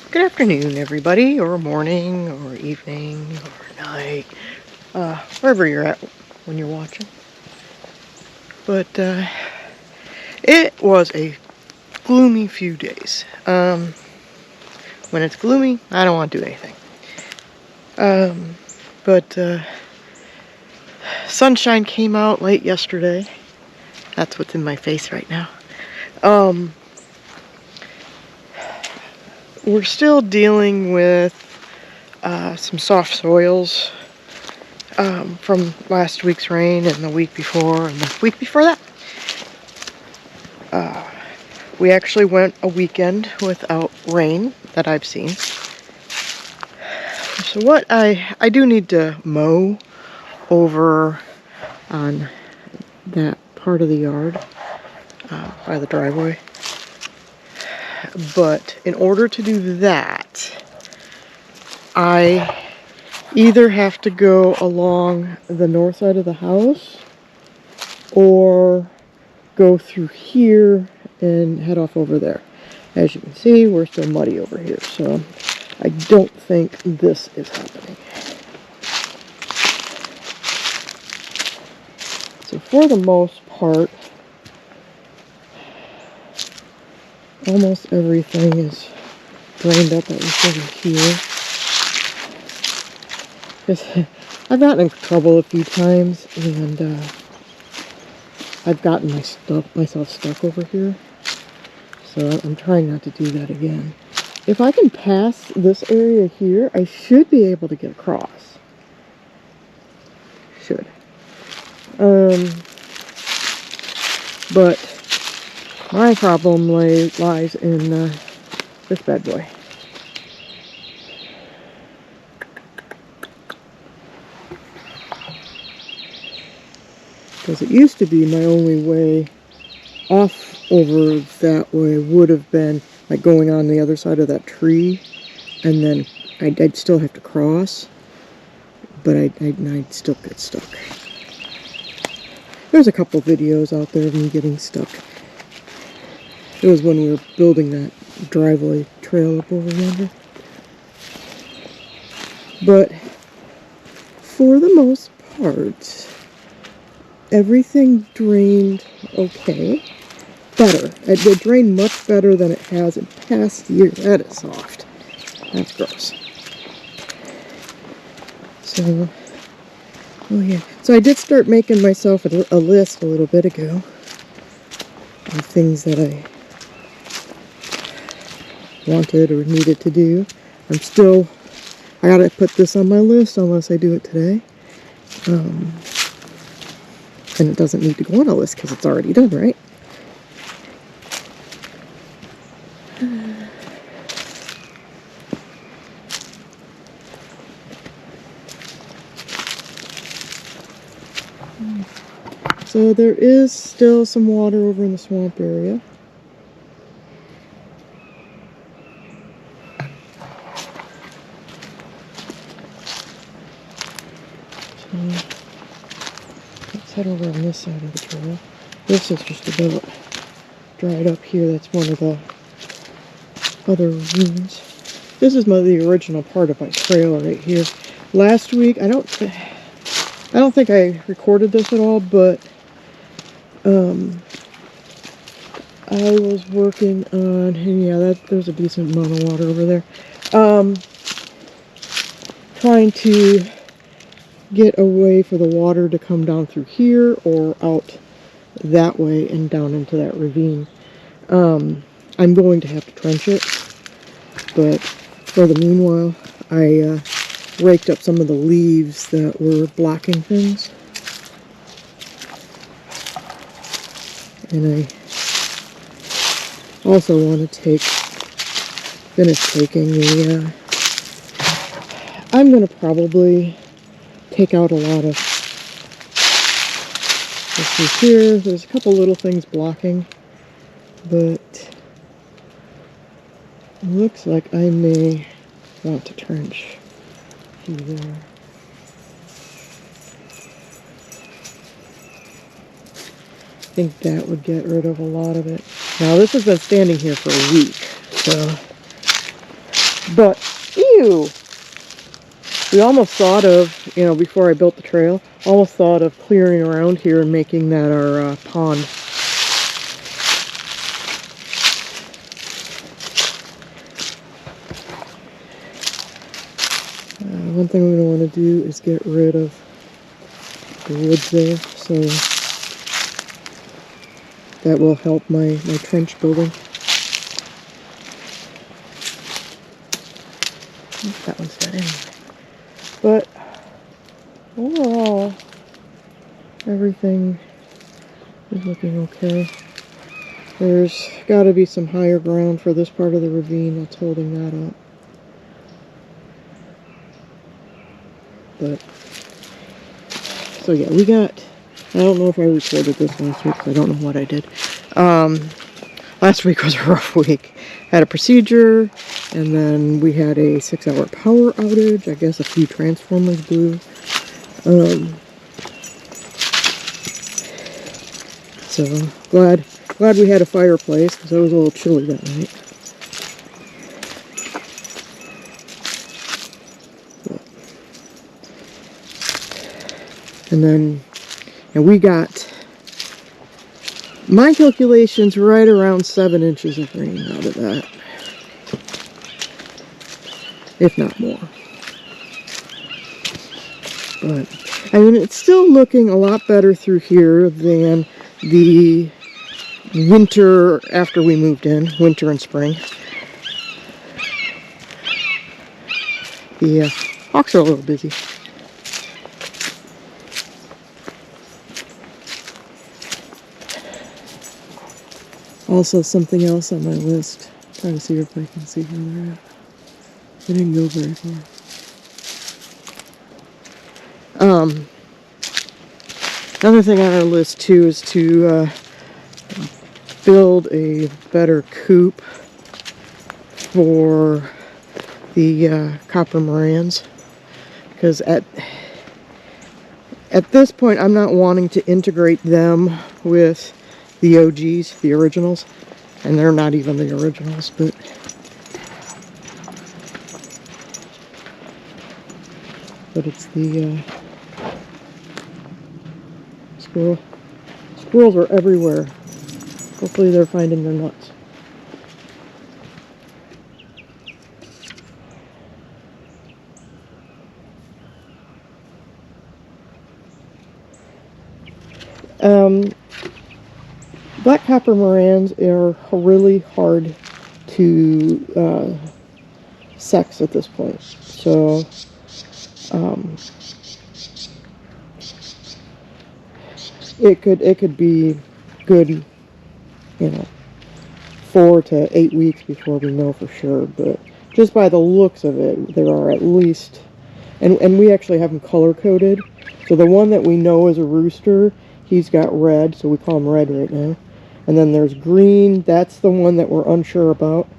Good afternoon, everybody, or morning, or evening, or night, wherever you're at when you're watching. But it was a gloomy few days. When it's gloomy, I don't want to do anything. But sunshine came out late yesterday. That's what's in my face right now. We're still dealing with some soft soils from last week's rain and the week before and the week before that. We actually went a weekend without rain that I've seen. So what I do need to mow over on that part of the yard by the driveway. But in order to do that, I either have to go along the north side of the house or go through here and head off over there. As you can see, we're still muddy over here, so I don't think this is happening. So for the most part, almost everything is drained up at least over here. I've gotten in trouble a few times, and I've gotten myself stuck over here. So I'm trying not to do that again. If I can pass this area here, I should be able to get across. Should. But my problem lies in this bad boy. Because it used to be my only way off over that way would have been like going on the other side of that tree, and then I'd still have to cross, but I'd still get stuck. There's a couple videos out there of me getting stuck. It was when we were building that driveway trail up over yonder. But for the most part, everything drained okay. Better. It drained much better than it has in past years. That is soft. That's gross. So, oh yeah. So I did start making myself a list a little bit ago of things that I wanted or needed to do. I gotta put this on my list unless I do it today. And it doesn't need to go on a list because it's already done, right? So there is still some water over in the swamp area. So let's head over on this side of the trail. This is just about dried up here. That's one of the other ravines. This is the original part of my trail right here. Last week, I don't think I recorded this at all, but I was working on, and yeah, there's a decent amount of water over there. Trying to get a way for the water to come down through here or out that way and down into that ravine. I'm going to have to trench it, but for the meanwhile, I raked up some of the leaves that were blocking things. And I also want to finish taking the, I'm going to probably take out a lot of, let's see here, there's a couple little things blocking, but it looks like I may want to trench through there. I think that would get rid of a lot of it. Now this has been standing here for a week, so But, ew! We almost thought of, you know, before I built the trail, almost thought of clearing around here and making that our pond. One thing we're going to want to do is get rid of the woods there, so that will help my trench building. That one's dead anyway. But overall, everything is looking okay. There's got to be some higher ground for this part of the ravine that's holding that up. But, so yeah, we got, I don't know if I recorded this last week, because I don't know what I did. Last week was a rough week. Had a procedure, and then we had a 6-hour power outage. I guess a few transformers blew. So, glad we had a fireplace, because it was a little chilly that night. And then, and we got, my calculations, right around 7 inches of rain out of that. If not more. But, I mean, it's still looking a lot better through here than the winter after we moved in, winter and spring. The hawks are a little busy. Also, something else on my list. Trying to see if I can see where they're at. I didn't go very far. Another thing on our list too is to build a better coop for the copper morans, because at this point I'm not wanting to integrate them with the OGs, the originals, and they're not even the originals, but it's the squirrel. Squirrels are everywhere. Hopefully they're finding their nuts. Black copper morans are really hard to sex at this point. So it could be good, you know, 4 to 8 weeks before we know for sure. But just by the looks of it, there are at least, and we actually have them color coded. So the one that we know is a rooster, he's got red, so we call him red right now. And then there's green, that's the one that we're unsure about.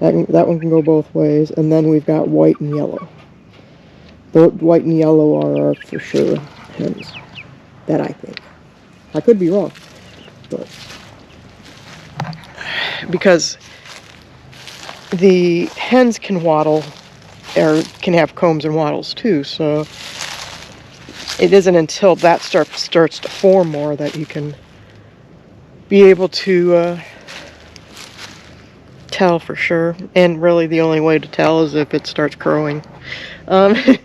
That one can go both ways. And then we've got white and yellow. The white and yellow are our for sure hens. That I think. I could be wrong. But because the hens can waddle, or can have combs and wattles too, so it isn't until that starts to form more that you can be able to tell for sure. And really the only way to tell is if it starts crowing and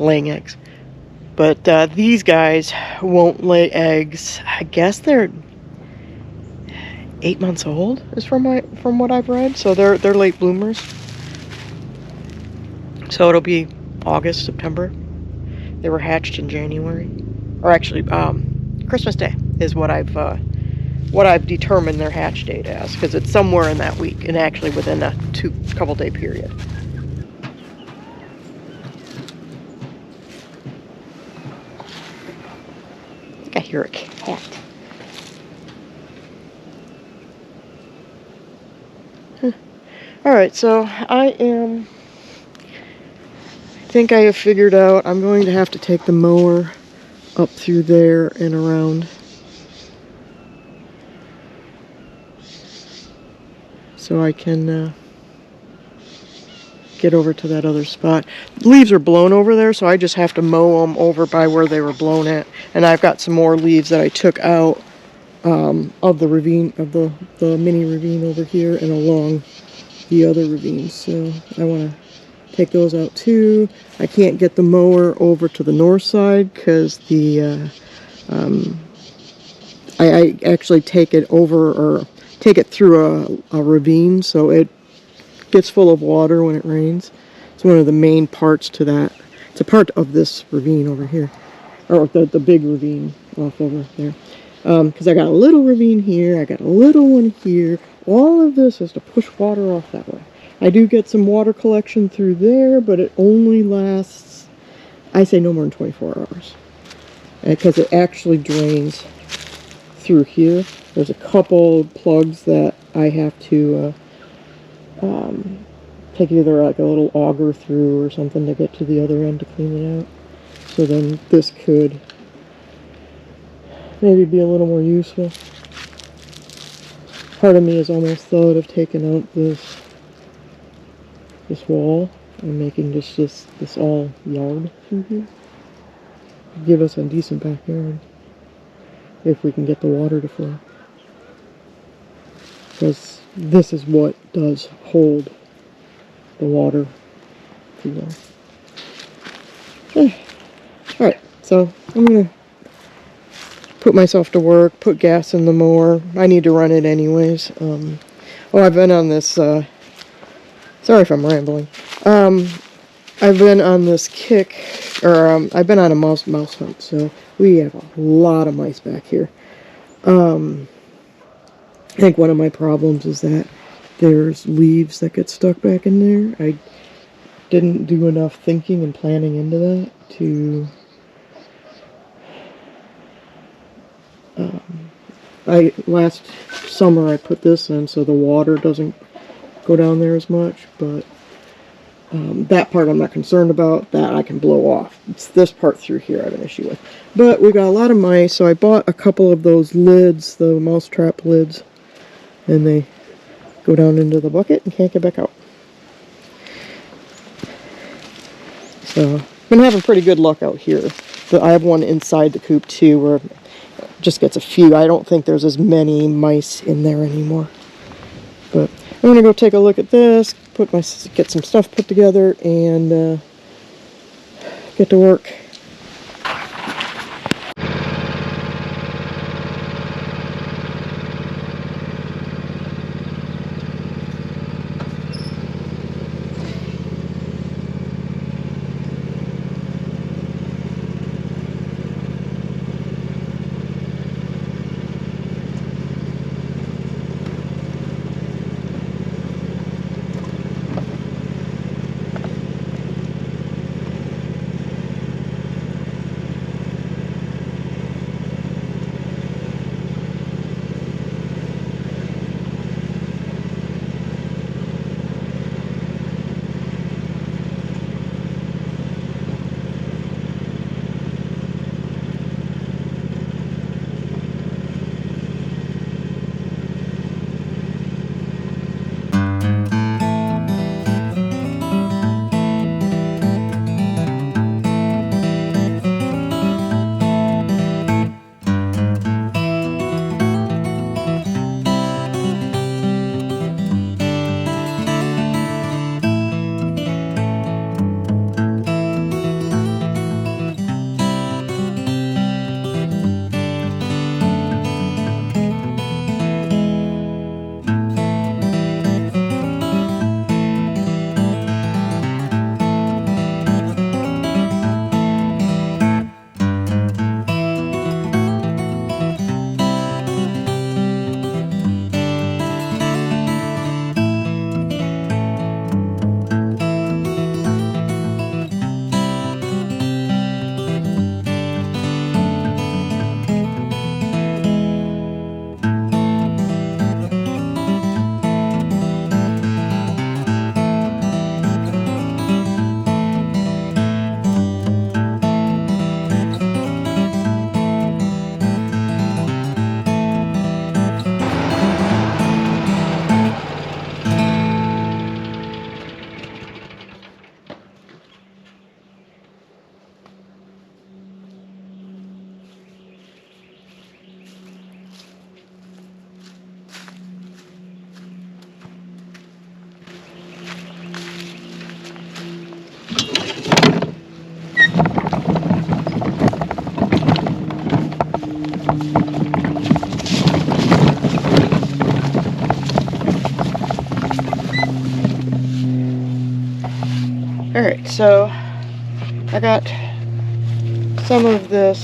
laying eggs. But these guys won't lay eggs. I guess they're 8 months old, is from what I've read. So they're late bloomers. So it'll be August, September. They were hatched in January, or actually Christmas Day is what I've determined their hatch date as, because it's somewhere in that week, and actually within a couple day period. I think I hear a cat. Huh. All right, so I think I have figured out I'm going to have to take the mower up through there and around. So I can get over to that other spot. Leaves are blown over there, so I just have to mow them over by where they were blown at. And I've got some more leaves that I took out of the ravine, of the mini ravine over here and along the other ravines. So I want to take those out too. I can't get the mower over to the north side because the I actually take it over, or take it through a ravine, so it gets full of water when it rains. It's one of the main parts to that. It's a part of this ravine over here, or the big ravine off over there. Because I got a little ravine here, I got a little one here. All of this is to push water off that way. I do get some water collection through there, but it only lasts, I say, no more than 24 hours. Because it actually drains through here. There's a couple plugs that I have to take either like a little auger through or something to get to the other end to clean it out. So then this could maybe be a little more useful. Part of me has almost thought of taking out this wall and making just this all yard through here. Give us a decent backyard if we can get the water to flow. Because this is what does hold the water too long. Alright, so I'm going to put myself to work, put gas in the mower. I need to run it anyways. I've been on this, sorry if I'm rambling. I've been on this kick, or I've been on a mouse hunt, so we have a lot of mice back here. I think one of my problems is that there's leaves that get stuck back in there. I didn't do enough thinking and planning into that to last summer I put this in so the water doesn't go down there as much, but that part I'm not concerned about. That I can blow off. It's this part through here I have an issue with. But we got a lot of mice, so I bought a couple of those lids, the mouse trap lids, and they go down into the bucket and can't get back out. So, been having pretty good luck out here. But I have one inside the coop too, where it just gets a few. I don't think there's as many mice in there anymore. But I'm gonna go take a look at this, get some stuff put together, and get to work. Alright, so I got some of this.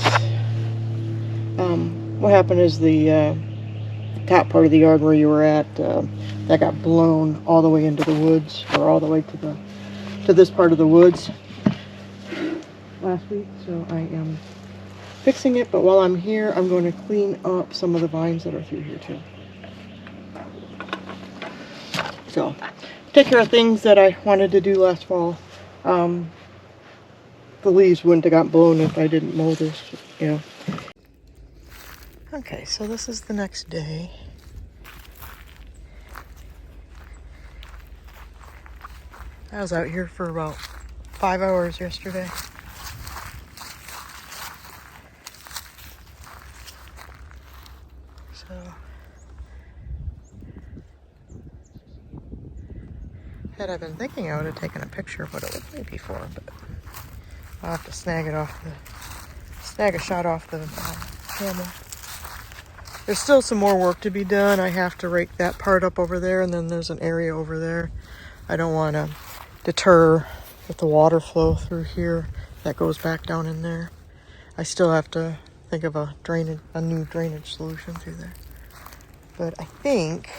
What happened is the top part of the yard where you were at, that got blown all the way into the woods, or all the way to this part of the woods last week. So I am fixing it, but while I'm here, I'm going to clean up some of the vines that are through here too. So, take care of things that I wanted to do last fall. The leaves wouldn't have got blown if I didn't mow this, you know. Okay, so this is the next day. I was out here for about 5 hours yesterday. So, had I been thinking, I would have taken a picture of what it looked like before, but I'll have to snag a shot off the camera. There's still some more work to be done. I have to rake that part up over there, and then there's an area over there. I don't want to deter with the water flow through here that goes back down in there. I still have to think of a new drainage solution through there. But I think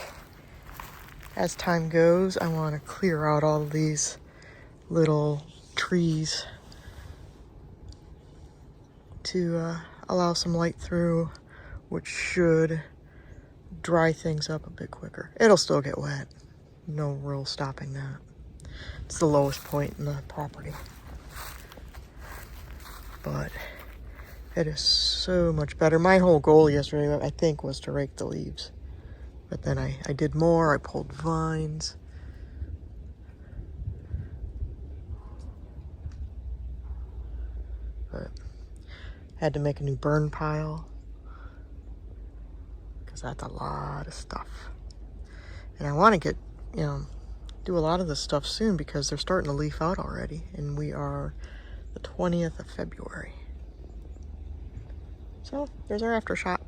as time goes, I want to clear out all of these little trees to allow some light through, which should dry things up a bit quicker. It'll still get wet. No real stopping that. It's the lowest point in the property. But it is so much better. My whole goal yesterday, I think, was to rake the leaves. But then I did more. I pulled vines. But I had to make a new burn pile, because that's a lot of stuff. And I want to get, do a lot of this stuff soon, because they're starting to leaf out already. And we are the 20th of February. So there's our after shot.